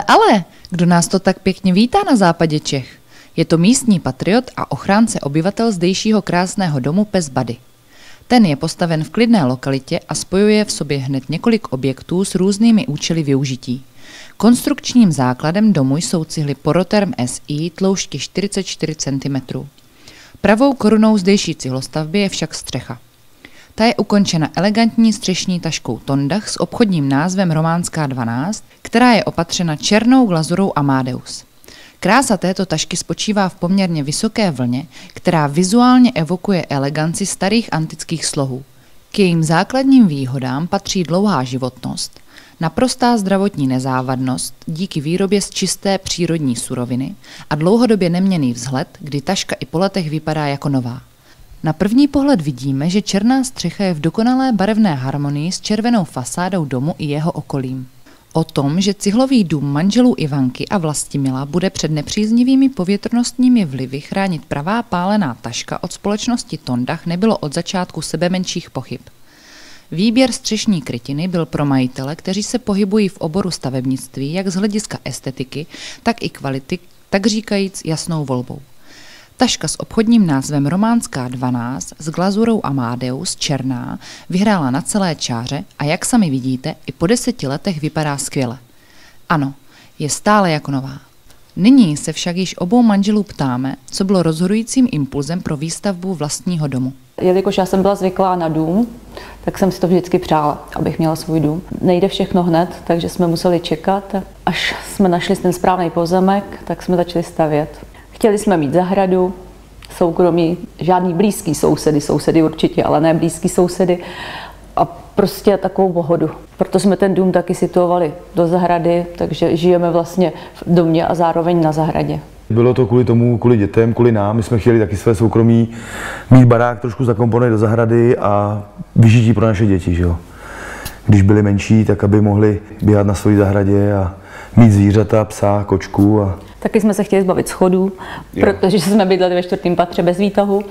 Ale, kdo nás to tak pěkně vítá na západě Čech? Je to místní patriot a ochránce obyvatel zdejšího krásného domu Pes Buddy. Ten je postaven v klidné lokalitě a spojuje v sobě hned několik objektů s různými účely využití. Konstrukčním základem domu jsou cihly Porotherm SI tloušťky 44 cm. Pravou korunou zdejší cihlostavby je však střecha. Ta je ukončena elegantní střešní taškou Tondach s obchodním názvem Románská 12, která je opatřena černou glazurou Amadeus. Krása této tašky spočívá v poměrně vysoké vlně, která vizuálně evokuje eleganci starých antických slohů. K jejím základním výhodám patří dlouhá životnost, naprostá zdravotní nezávadnost díky výrobě z čisté přírodní suroviny a dlouhodobě neměnný vzhled, kdy taška i po letech vypadá jako nová. Na první pohled vidíme, že černá střecha je v dokonalé barevné harmonii s červenou fasádou domu i jeho okolím. O tom, že cihlový dům manželů Ivanky a Vlastimila bude před nepříznivými povětrnostními vlivy chránit pravá pálená taška od společnosti Tondach, nebylo od začátku sebemenších pochyb. Výběr střešní krytiny byl pro majitele, kteří se pohybují v oboru stavebnictví, jak z hlediska estetiky, tak i kvality, tak říkajíc jasnou volbou. Taška s obchodním názvem Románská 12 s glazurou Amadeus černá vyhrála na celé čáře a jak sami vidíte, i po 10 letech vypadá skvěle. Ano, je stále jako nová. Nyní se však již obou manželů ptáme, co bylo rozhodujícím impulzem pro výstavbu vlastního domu. Jelikož já jsem byla zvyklá na dům, tak jsem si to vždycky přála, abych měla svůj dům. Nejde všechno hned, takže jsme museli čekat. Až jsme našli ten správný pozemek, tak jsme začali stavět. Chtěli jsme mít zahradu, soukromí, žádný blízký sousedy určitě, ale ne blízký sousedy a prostě takovou pohodu. Proto jsme ten dům taky situovali do zahrady, takže žijeme vlastně v domě a zároveň na zahradě. Bylo to kvůli tomu, kvůli dětem, kvůli nám. My jsme chtěli taky své soukromí, mít barák trošku zakomponovat do zahrady a vyžití pro naše děti, že jo. Když byli menší, tak aby mohli běhat na své zahradě a mít zvířata, psa, kočku. Taky jsme se chtěli zbavit schodů, protože jsme bydleli ve 4. patře bez výtahu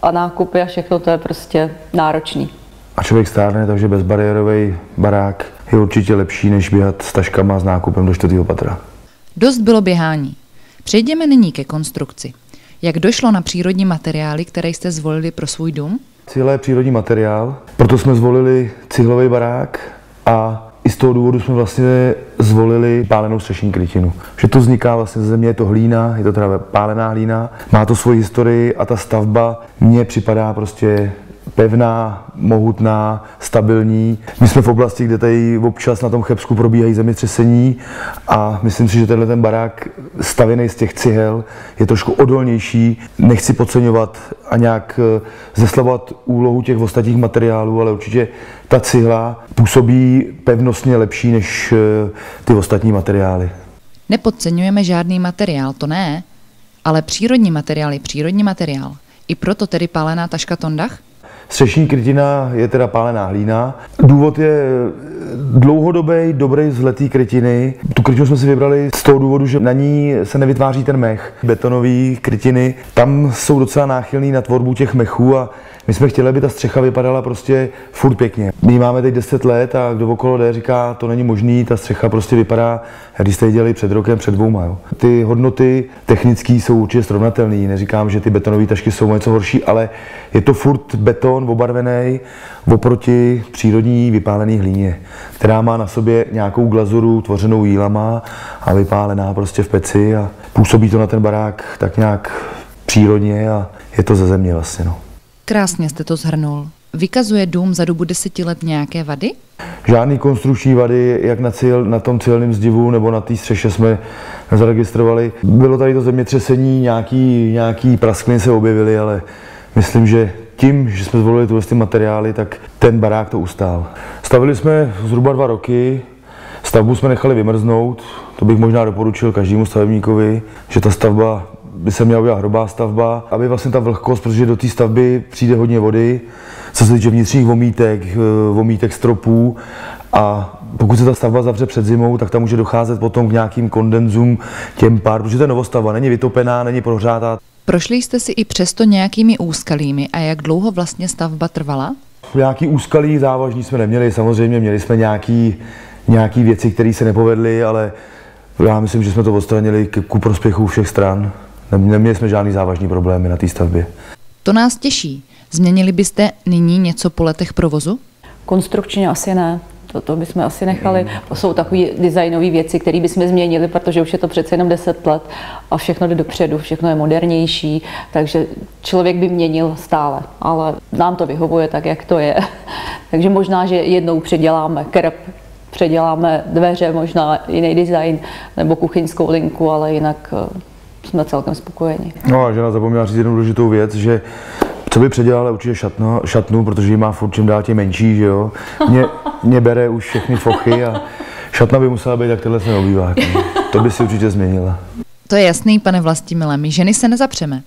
a nákupy a všechno to je prostě náročný. A člověk stárne, takže bezbariérový barák je určitě lepší, než běhat s taškama s nákupem do 4. patra. Dost bylo běhání. Přejdeme nyní ke konstrukci. Jak došlo na přírodní materiály, které jste zvolili pro svůj dům? Cihla je přírodní materiál, proto jsme zvolili cihlový barák a i z toho důvodu jsme vlastně zvolili pálenou střešní krytinu. Že to vzniká vlastně ze země, je to hlína, je to teda pálená hlína, má to svoji historii a ta stavba mně připadá prostě pevná, mohutná, stabilní. My jsme v oblasti, kde tady občas na tom Chebsku probíhají zemětřesení a myslím si, že tenhle ten barák stavěný z těch cihel je trošku odolnější. Nechci podceňovat a nějak zeslabovat úlohu těch ostatních materiálů, ale určitě ta cihla působí pevnostně lepší než ty ostatní materiály. Nepodceňujeme žádný materiál, to ne, ale přírodní materiál je přírodní materiál. I proto tedy pálená taška Tondach? Střešní krytina je teda pálená hlína. Důvod je dlouhodobý, dobrý vzhled té krytiny. Tu krytinu jsme si vybrali z toho důvodu, že na ní se nevytváří ten mech. Betonové krytiny, tam jsou docela náchylný na tvorbu těch mechů a my jsme chtěli, aby ta střecha vypadala prostě furt pěkně. My máme teď 10 let a kdo okolo jde, říká, to není možný, ta střecha prostě vypadá, když jste ji dělali před rokem, před 2. Jo. Ty hodnoty technické jsou určitě srovnatelné. Neříkám, že ty betonové tašky jsou něco horší, ale je to furt beton obarvený oproti přírodní vypálené hlíně, která má na sobě nějakou glazuru tvořenou jílama a vypálená prostě v peci a působí to na ten barák tak nějak přírodně a je to ze země vlastně. No. Krásně jste to shrnul. Vykazuje dům za dobu 10 let nějaké vady? Žádný konstrukční vady, jak na tom cihelném zdivu nebo na té střeše jsme nezaregistrovali. Bylo tady to zemětřesení, nějaký praskliny se objevily, ale myslím, že tím, že jsme zvolili tyhle materiály, tak ten barák to ustál. Stavili jsme zhruba 2 roky, stavbu jsme nechali vymrznout, to bych možná doporučil každému stavebníkovi, že ta stavba by se měla udělat hrubá stavba, aby vlastně ta vlhkost, protože do té stavby přijde hodně vody, co se týče vnitřních vomítek stropů a pokud se ta stavba zavře před zimou, tak tam může docházet potom k nějakým kondenzům, těm pár, protože to je novostavba, není vytopená, není prohřátá. Prošli jste si i přesto nějakými úskalími a jak dlouho vlastně stavba trvala? Nějaký úskalí závažný jsme neměli, samozřejmě měli jsme nějaký věci, které se nepovedly, ale já myslím, že jsme to odstranili ku prospěchu všech stran. Neměli jsme žádný závažný problémy na té stavbě. To nás těší. Změnili byste nyní něco po letech provozu? Konstrukčně asi ne. To bychom asi nechali. To jsou takové designové věci, které bychom změnili, protože už je to přece jenom 10 let a všechno jde dopředu, všechno je modernější, takže člověk by měnil stále, ale nám to vyhovuje tak, jak to je. Takže možná, že jednou předěláme krb, předěláme dveře, možná jiný design nebo kuchyňskou linku, ale jinak jsme celkem spokojeni. No a žena zapomněla říct jednu důležitou věc, že co by předělala určitě šatnu, protože ji má furt čím dál tím menší, že jo. Mě bere už všechny fochy a šatna by musela být jak tenhle obývák. To by si určitě změnila. To je jasný, pane Vlastimile, my ženy se nezapřeme.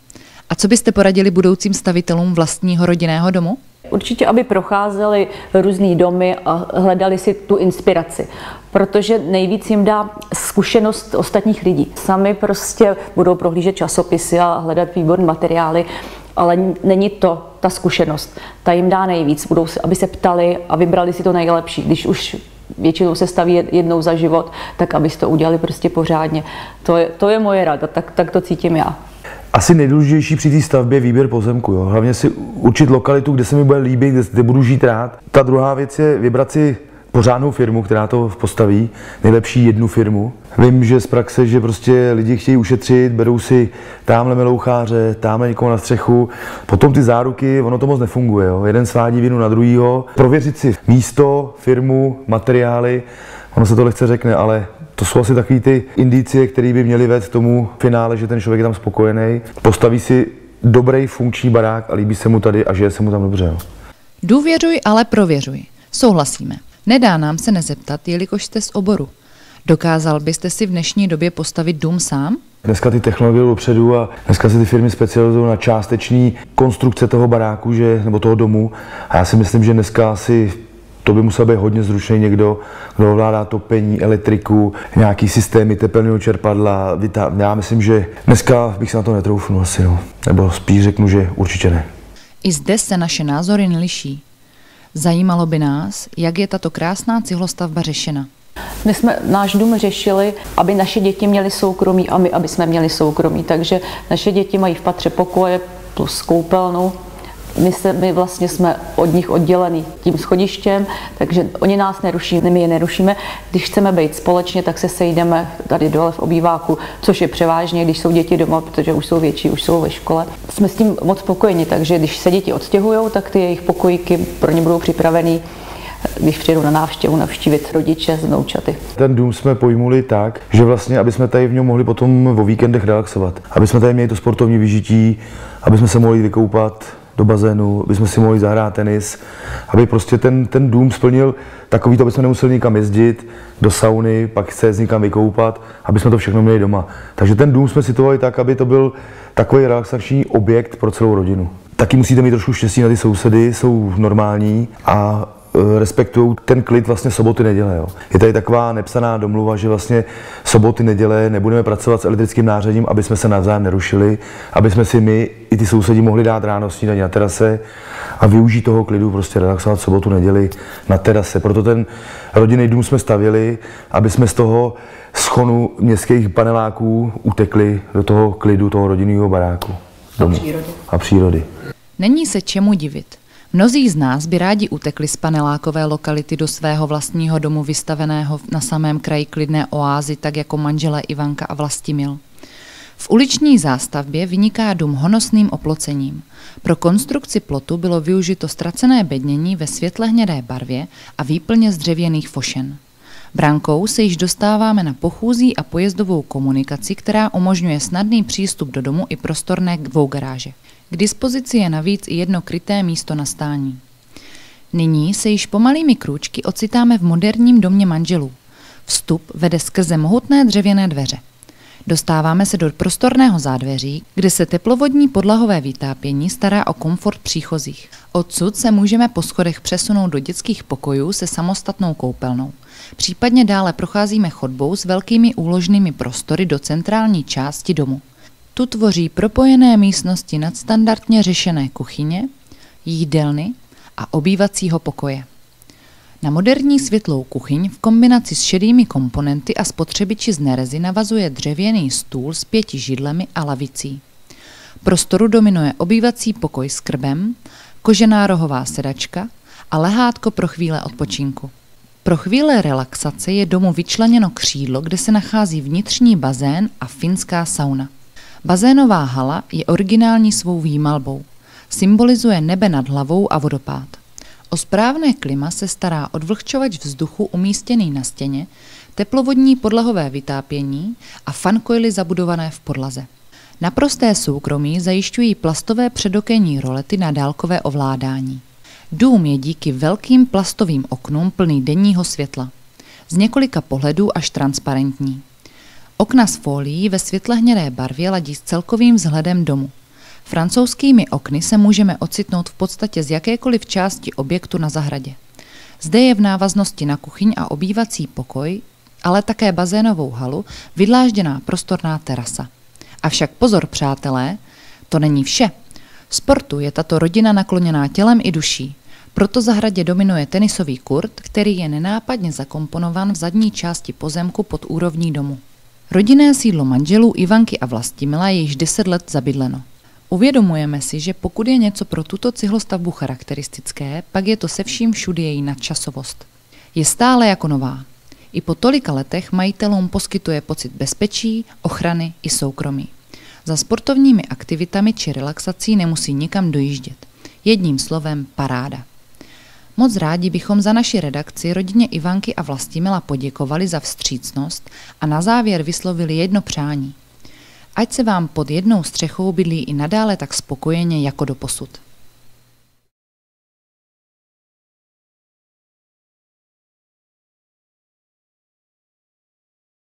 A co byste poradili budoucím stavitelům vlastního rodinného domu? Určitě, aby procházeli různý domy a hledali si tu inspiraci, protože nejvíc jim dá zkušenost ostatních lidí. Sami prostě budou prohlížet časopisy a hledat výborné materiály, ale není to ta zkušenost. Ta jim dá nejvíc, aby se ptali a vybrali si to nejlepší. Když už většinou se staví jednou za život, tak aby to udělali prostě pořádně. To je moje rada, tak to cítím já. Asi nejdůležitější při té stavbě je výběr pozemku. Jo. Hlavně si určit lokalitu, kde se mi bude líbit, kde budu žít rád. Ta druhá věc je vybrat si pořádnou firmu, která to postaví, nejlepší jednu firmu. Vím, že z praxe, že prostě lidi chtějí ušetřit, berou si tamhle meloucháře, tamhle někoho na střechu. Potom ty záruky, ono to moc nefunguje. Jo. Jeden svádí vinu na druhýho. Prověřit si místo, firmu, materiály, ono se to lehce řekne, ale to jsou asi takové ty indicie, které by měly vést k tomu finále, že ten člověk je tam spokojený. Postaví si dobrý funkční barák a líbí se mu tady a žije se mu tam dobře. Jo. Důvěřuj, ale prověřuj. Souhlasíme. Nedá nám se nezeptat, jelikož jste z oboru. Dokázal byste si v dnešní době postavit dům sám? Dneska ty technologie jdou dopředu a dneska se ty firmy specializují na částeční konstrukce toho baráku, nebo toho domu. A já si myslím, že dneska asi to by musel být hodně zručný někdo, kdo ovládá topení, elektriku, nějaký systémy tepelného čerpadla. Já myslím, že dneska bych se na to netroufnul asi, no. Nebo spíš řeknu, že určitě ne. I zde se naše názory neliší. Zajímalo by nás, jak je tato krásná cihlostavba řešena. My jsme náš dům řešili, aby naše děti měly soukromí a my, aby jsme měli soukromí. Takže naše děti mají v patře pokoje plus koupelnu. My vlastně jsme od nich oddělený tím schodištěm, takže oni nás neruší, my je nerušíme. Když chceme být společně, tak se sejdeme tady dole v obýváku, což je převážně, když jsou děti doma, protože už jsou větší, už jsou ve škole. Jsme s tím moc spokojeni, takže když se děti odstěhujou, tak ty jejich pokojíky pro ně budou připravený, když přijedou na návštěvu navštívit rodiče z vnoučaty. Ten dům jsme pojmuli tak, že vlastně, aby jsme tady v něm mohli potom o víkendech relaxovat, aby jsme tady měli to sportovní vyžití, aby jsme se mohli vykoupat do bazénu, aby jsme si mohli zahrát tenis, aby prostě ten dům splnil takový to, aby jsme nemuseli nikam jezdit do sauny, pak se někam vykoupat, aby jsme to všechno měli doma. Takže ten dům jsme situovali tak, aby to byl takový relaxační objekt pro celou rodinu. Taky musíte mít trošku štěstí na ty sousedy, jsou normální a respektují ten klid vlastně soboty, neděle. Jo. Je tady taková nepsaná domluva, že vlastně soboty, neděle nebudeme pracovat s elektrickým nářadím, aby jsme se navzájem nerušili, aby jsme si my i ty sousedi mohli dát ráno snídaní na terase a využít toho klidu, prostě relaxovat sobotu, neděli na terase. Proto ten rodinný dům jsme stavěli, aby jsme z toho schonu městských paneláků utekli do toho klidu, toho rodinného baráku. A přírody. Není se čemu divit. Mnozí z nás by rádi utekli z panelákové lokality do svého vlastního domu vystaveného na samém kraji klidné oázy, tak jako manželé Ivanka a Vlastimil. V uliční zástavbě vyniká dům honosným oplocením. Pro konstrukci plotu bylo využito ztracené bednění ve světlehnědé barvě a výplně z dřevěných fošen. Brankou se již dostáváme na pochůzí a pojezdovou komunikaci, která umožňuje snadný přístup do domu i prostorné dvougaráže. K dispozici je navíc i jedno kryté místo na stání. Nyní se již pomalými krůčky ocitáme v moderním domě manželů. Vstup vede skrze mohutné dřevěné dveře. Dostáváme se do prostorného zádveří, kde se teplovodní podlahové vytápění stará o komfort příchozích. Odsud se můžeme po schodech přesunout do dětských pokojů se samostatnou koupelnou. Případně dále procházíme chodbou s velkými úložnými prostory do centrální části domu. Tu tvoří propojené místnosti nadstandardně řešené kuchyně, jídelny a obývacího pokoje. Na moderní světlou kuchyň v kombinaci s šedými komponenty a spotřebiči z nerezy navazuje dřevěný stůl s 5 židlemi a lavicí. Prostoru dominuje obývací pokoj s krbem, kožená rohová sedačka a lehátko pro chvíle odpočinku. Pro chvíle relaxace je domu vyčleněno křídlo, kde se nachází vnitřní bazén a finská sauna. Bazénová hala je originální svou výmalbou. Symbolizuje nebe nad hlavou a vodopád. O správné klima se stará odvlhčovač vzduchu umístěný na stěně, teplovodní podlahové vytápění a fankoily zabudované v podlaze. Naprosté soukromí zajišťují plastové předokenní rolety na dálkové ovládání. Dům je díky velkým plastovým oknům plný denního světla. Z několika pohledů až transparentní. Okna z fólií ve světlehnědé barvě ladí s celkovým vzhledem domu. Francouzskými okny se můžeme ocitnout v podstatě z jakékoliv části objektu na zahradě. Zde je v návaznosti na kuchyň a obývací pokoj, ale také bazénovou halu, vydlážděná prostorná terasa. Avšak pozor, přátelé, to není vše. Sportu je tato rodina nakloněná tělem i duší. Proto zahradě dominuje tenisový kurt, který je nenápadně zakomponovan v zadní části pozemku pod úrovní domu. Rodinné sídlo manželů Ivanky a Vlastimila je již 10 let zabydleno. Uvědomujeme si, že pokud je něco pro tuto cihlostavbu charakteristické, pak je to se vším všudy její nadčasovost. Je stále jako nová. I po tolika letech majitelům poskytuje pocit bezpečí, ochrany i soukromí. Za sportovními aktivitami či relaxací nemusí nikam dojíždět. Jedním slovem paráda. Moc rádi bychom za naši redakci rodině Ivanky a Vlastimila poděkovali za vstřícnost a na závěr vyslovili jedno přání. Ať se vám pod jednou střechou bydlí i nadále tak spokojeně jako doposud.